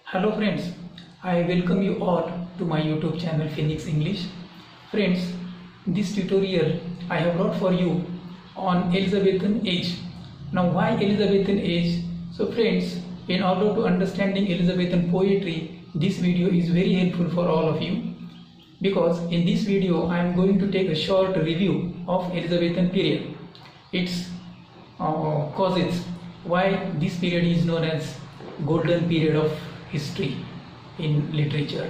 Hello friends, I welcome you all to my YouTube channel Phoenix English. Friends, this tutorial I have brought for you on Elizabethan Age. Now why Elizabethan Age? So friends, in order to understanding Elizabethan poetry, this video is very helpful for all of you because in this video I am going to take a short review of Elizabethan period. Its causes, why this period is known as golden period of history in literature,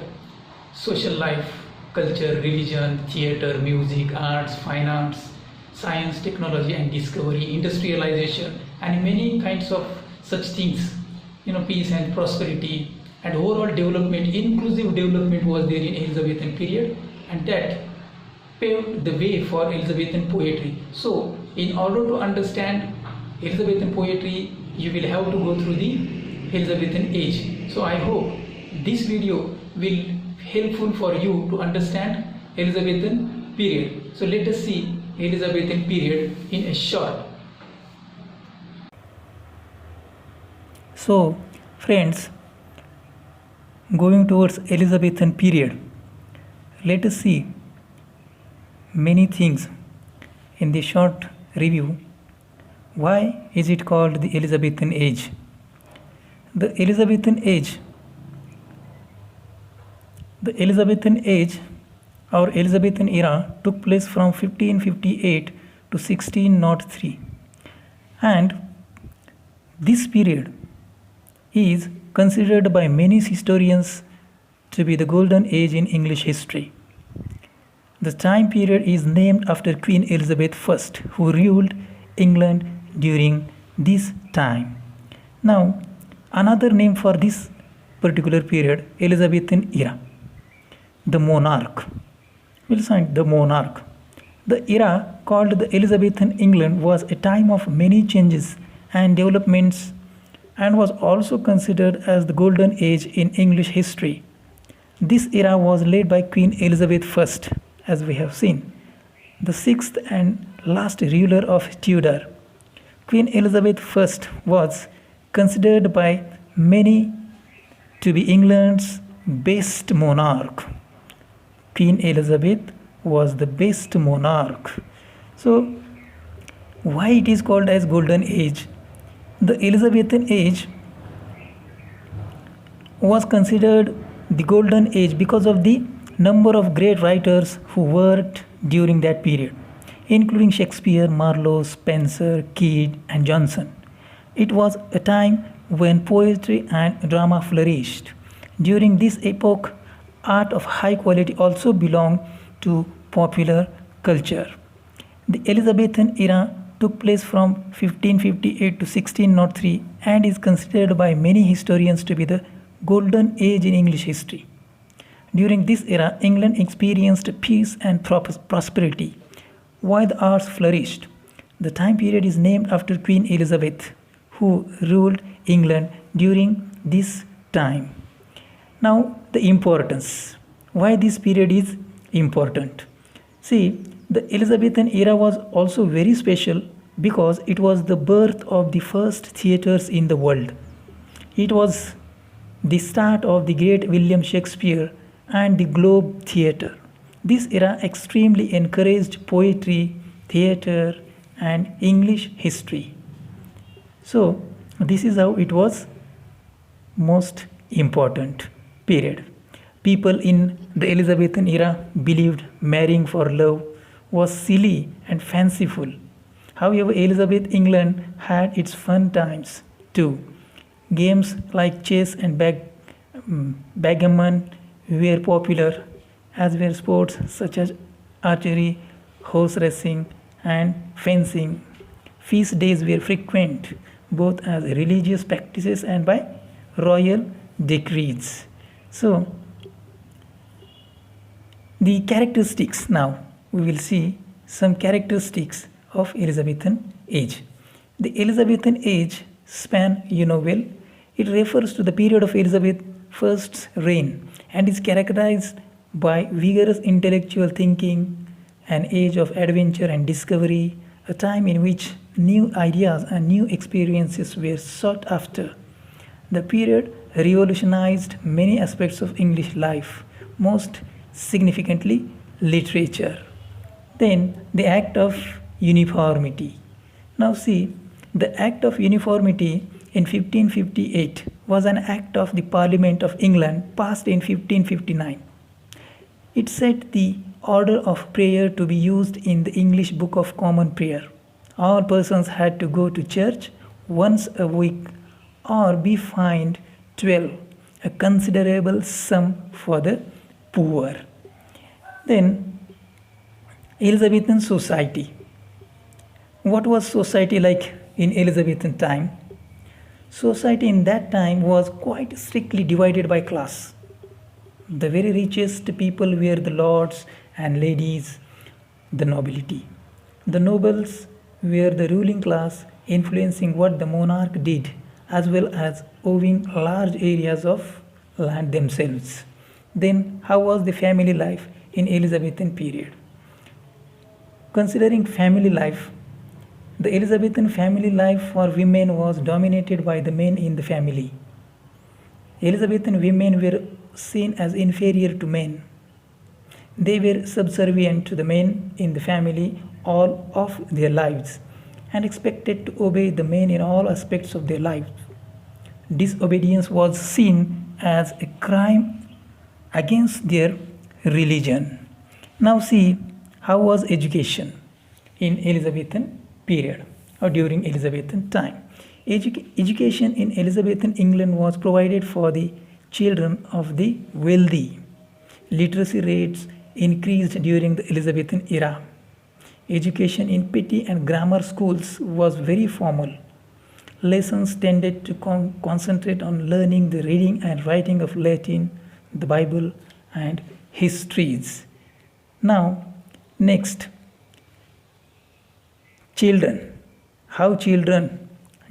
social life, culture, religion, theater, music, arts, fine arts, science, technology and discovery, industrialization and many kinds of such things, peace and prosperity and overall development, inclusive development was there in Elizabethan period, and that paved the way for Elizabethan poetry. So in order to understand Elizabethan poetry, you will have to go through the Elizabethan age. So I hope this video will helpful for you to understand Elizabethan period. So let us see Elizabethan period in a short. So friends, going towards Elizabethan period, let us see many things in this short review. Why is it called the Elizabethan age? The Elizabethan age or Elizabethan era took place from 1558 to 1603, and this period is considered by many historians to be the golden age in English history. The time period is named after Queen Elizabeth I, who ruled England during this time. Now, another name for this particular period, Elizabethan era, the monarch. We'll find the monarch. The era called the Elizabethan England was a time of many changes and developments and was also considered as the golden age in English history. This era was led by Queen Elizabeth I, as we have seen, the sixth and last ruler of Tudor. Queen Elizabeth I was considered by many to be England's best monarch. Queen Elizabeth was the best monarch. So, why it is called as golden age? The Elizabethan age was considered the golden age because of the number of great writers who worked during that period, including Shakespeare, Marlowe, Spencer, Keats and Johnson. It was a time when poetry and drama flourished. During this epoch, art of high quality also belonged to popular culture. The Elizabethan era took place from 1558 to 1603 and is considered by many historians to be the golden age in English history. During this era, England experienced peace and prosperity, while the arts flourished. The time period is named after Queen Elizabeth, who ruled England during this time. Now, the importance. Why this period is important? See, the Elizabethan era was also very special because it was the birth of the first theatres in the world. It was the start of the great William Shakespeare and the Globe Theatre. This era extremely encouraged poetry, theatre and English history. So, this is how it was most important period. People in the Elizabethan era believed marrying for love was silly and fanciful. However, Elizabeth England had its fun times too. Games like chess and backgammon were popular, as were sports such as archery, horse racing and fencing. Feast days were frequent, both as religious practices and by royal decrees. So, the characteristics, now we will see some characteristics of Elizabethan age. The Elizabethan age span, well, it refers to the period of Elizabeth I's reign and is characterized by vigorous intellectual thinking, an age of adventure and discovery, a time in which new ideas and new experiences were sought after. The period revolutionized many aspects of English life, most significantly literature. Then the Act of Uniformity. Now see, the Act of Uniformity in 1558 was an act of the Parliament of England passed in 1559. It set the order of prayer to be used in the English Book of Common Prayer. All persons had to go to church once a week or be fined 12, a considerable sum for the poor. Then, Elizabethan society. What was society like in Elizabethan time? Society in that time was quite strictly divided by class. The very richest people were the lords and ladies, the nobility. The nobles were the ruling class, influencing what the monarch did, as well as owning large areas of land themselves. Then, how was the family life in Elizabethan period? Considering family life, the Elizabethan family life for women was dominated by the men in the family. Elizabethan women were seen as inferior to men. They were subservient to the men in the family all of their lives and expected to obey the men in all aspects of their lives. Disobedience was seen as a crime against their religion. Now see, how was education in Elizabethan period or during Elizabethan time? Education in Elizabethan England was provided for the children of the wealthy. Literacy rates increased during the Elizabethan era. Education in petty and grammar schools was very formal. Lessons tended to concentrate on learning the reading and writing of Latin, the Bible, and histories. Now, next, children. How children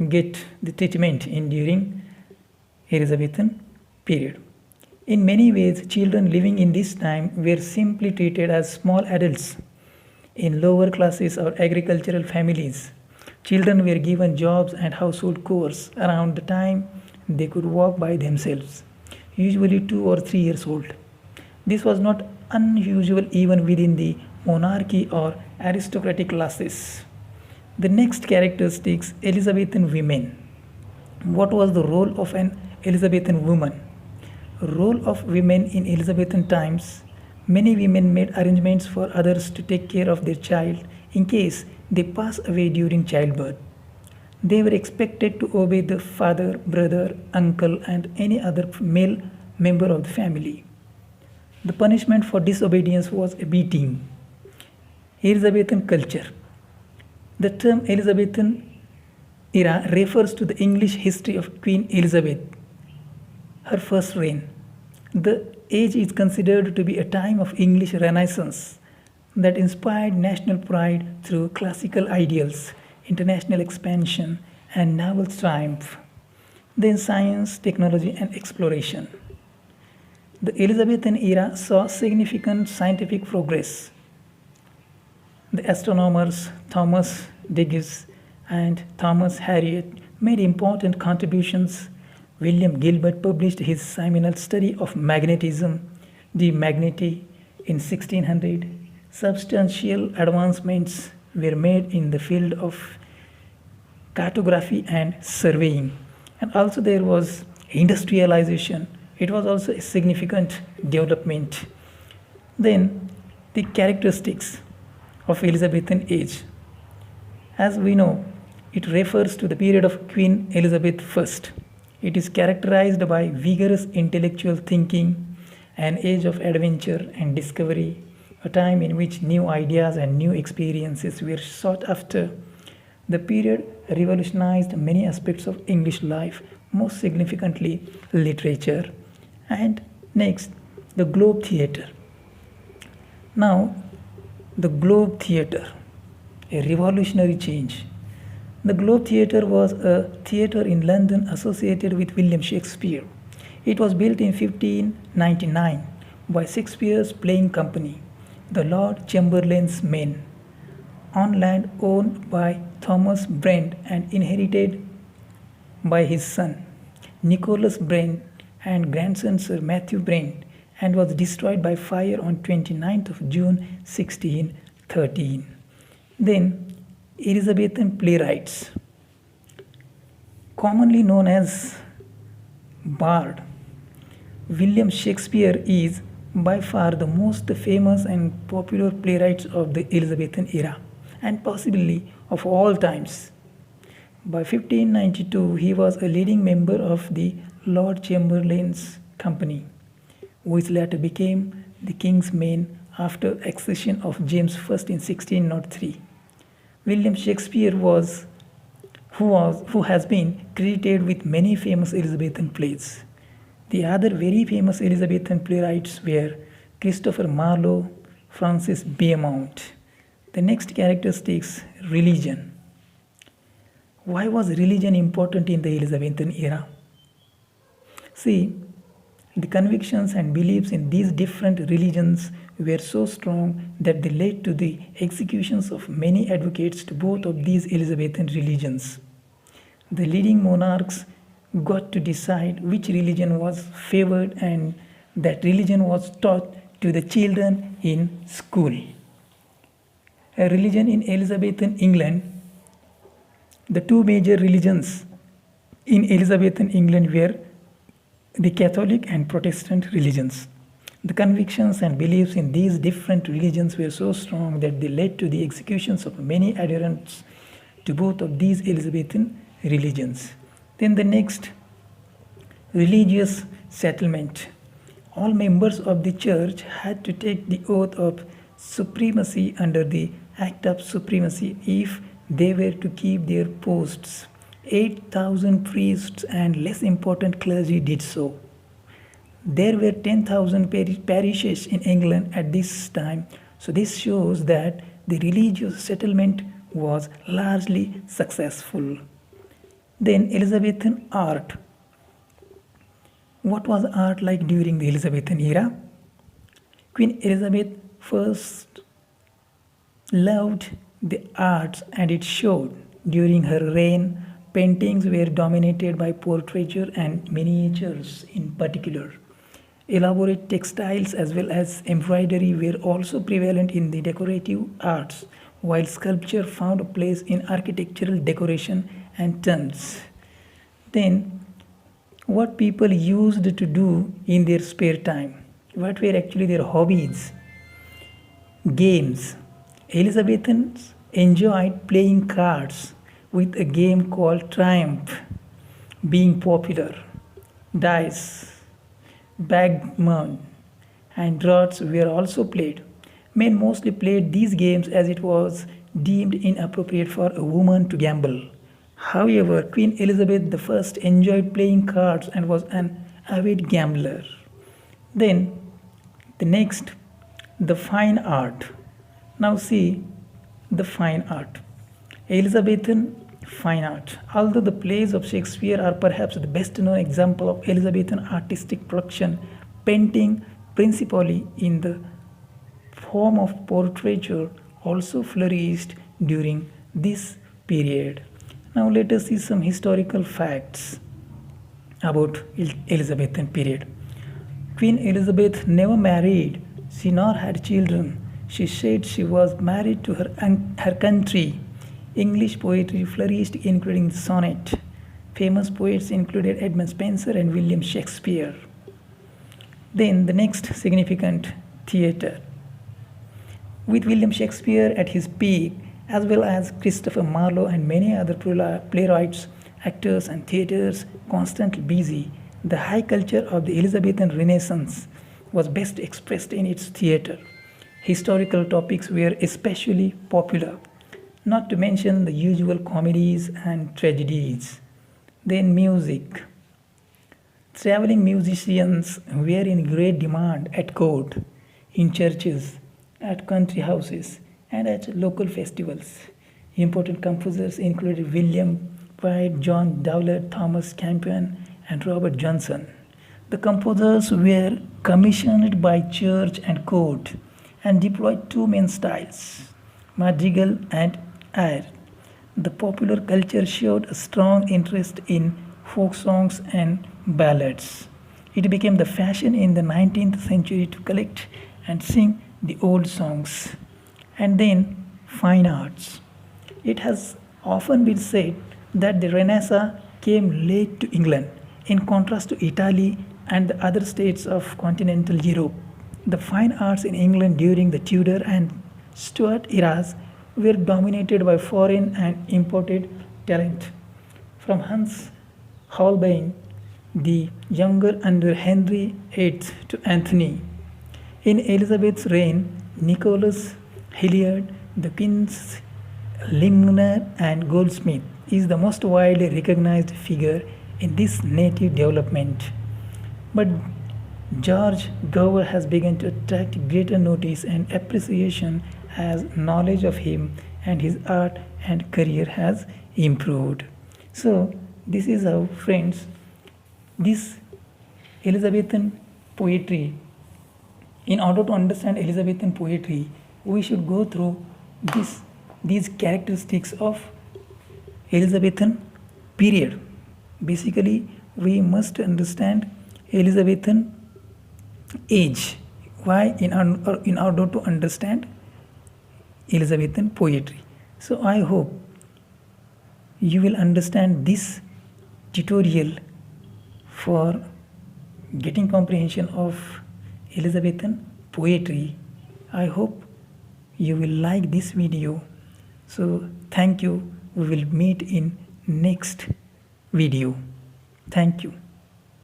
get the treatment in during Elizabethan period. In many ways, children living in this time were simply treated as small adults in lower classes or agricultural families. Children were given jobs and household chores around the time they could walk by themselves, usually 2 or 3 years old. This was not unusual even within the monarchy or aristocratic classes. The next characteristics, Elizabethan women. What was the role of an Elizabethan woman? Role of women in Elizabethan times. Many women made arrangements for others to take care of their child in case they pass away during childbirth. They were expected to obey the father, brother, uncle, and any other male member of the family. The punishment for disobedience was a beating. Elizabethan culture. The term Elizabethan era refers to the English history of Queen Elizabeth, her first reign. The age is considered to be a time of English Renaissance that inspired national pride through classical ideals, international expansion, and naval triumph. Then science, technology, and exploration. The Elizabethan era saw significant scientific progress. The astronomers Thomas Digges and Thomas Harriot made important contributions. William Gilbert published his seminal study of magnetism, De Magnete, in 1600. Substantial advancements were made in the field of cartography and surveying. And also there was industrialization. It was also a significant development. Then the characteristics of Elizabethan age. As we know, it refers to the period of Queen Elizabeth I. It is characterized by vigorous intellectual thinking, an age of adventure and discovery, a time in which new ideas and new experiences were sought after. The period revolutionized many aspects of English life, most significantly literature. And next, the Globe Theatre. Now, the Globe Theatre, a revolutionary change. The Globe Theatre was a theatre in London associated with William Shakespeare. It was built in 1599 by Shakespeare's playing company, the Lord Chamberlain's Men, on land owned by Thomas Brent and inherited by his son, Nicholas Brent, and grandson Sir Matthew Brent, and was destroyed by fire on 29th of June 1613. Then Elizabethan playwrights, commonly known as Bard. William Shakespeare is by far the most famous and popular playwright of the Elizabethan era, and possibly of all times. By 1592, he was a leading member of the Lord Chamberlain's Company, which later became the King's Men after accession of James I in 1603. William Shakespeare who has been credited with many famous Elizabethan plays. The other very famous Elizabethan playwrights were Christopher Marlowe, Francis Beaumont. The next characteristics, religion. Why was religion important in the Elizabethan era? See, the convictions and beliefs in these different religions were so strong that they led to the executions of many advocates to both of these Elizabethan religions. The leading monarchs got to decide which religion was favored, and that religion was taught to the children in school. A religion in Elizabethan England. The two major religions in Elizabethan England were the Catholic and Protestant religions. The convictions and beliefs in these different religions were so strong that they led to the executions of many adherents to both of these Elizabethan religions. Then the next, religious settlement. All members of the church had to take the oath of supremacy under the Act of Supremacy if they were to keep their posts. 8,000 priests and less important clergy did so. There were 10,000 parishes in England at this time, so this shows that the religious settlement was largely successful. Then Elizabethan art. What was art like during the Elizabethan era? Queen Elizabeth first loved the arts, and it showed. During her reign, paintings were dominated by portraiture and miniatures in particular. Elaborate textiles as well as embroidery were also prevalent in the decorative arts, while sculpture found a place in architectural decoration and tombs. Then, what people used to do in their spare time? What were actually their hobbies? Games. Elizabethans enjoyed playing cards, with a game called Triumph being popular. Dice, backgammon, and draughts were also played. Men mostly played these games as it was deemed inappropriate for a woman to gamble. However, Queen Elizabeth I enjoyed playing cards and was an avid gambler. Then, the next, the fine art. Now see the fine art. Elizabethan fine art. Although the plays of Shakespeare are perhaps the best known example of Elizabethan artistic production, painting, principally in the form of portraiture, also flourished during this period. Now let us see some historical facts about Elizabethan period. Queen Elizabeth never married, she nor had children. She said she was married to her country. English poetry flourished, including the sonnet. Famous poets included Edmund Spenser and William Shakespeare. Then the next significant, theatre. With William Shakespeare at his peak, as well as Christopher Marlowe and many other playwrights, actors, and theatres constantly busy, the high culture of the Elizabethan Renaissance was best expressed in its theatre. Historical topics were especially popular, not to mention the usual comedies and tragedies. Then music. Traveling musicians were in great demand at court, in churches, at country houses, and at local festivals. Important composers included William Pitt, John Dowland, Thomas Campion, and Robert Johnson. The composers were commissioned by church and court and deployed two main styles, madrigal and air. The popular culture showed a strong interest in folk songs and ballads. It became the fashion in the 19th century to collect and sing the old songs. And then, fine arts. It has often been said that the Renaissance came late to England, in contrast to Italy and the other states of continental Europe. The fine arts in England during the Tudor and Stuart eras were dominated by foreign and imported talent. From Hans Holbein the younger under Henry VIII to Anthony. In Elizabeth's reign, Nicholas Hilliard, the Queen's limner and goldsmith, is the most widely recognized figure in this native development. But George Gower has begun to attract greater notice and appreciation as knowledge of him and his art and career has improved. So, this is how, friends, this Elizabethan poetry, in order to understand Elizabethan poetry, we should go through these characteristics of Elizabethan period. Basically, we must understand Elizabethan age. Why? In order to understand Elizabethan poetry. So I hope you will understand this tutorial for getting comprehension of Elizabethan poetry. I hope you will like this video. So thank you. We will meet in next video. Thank you.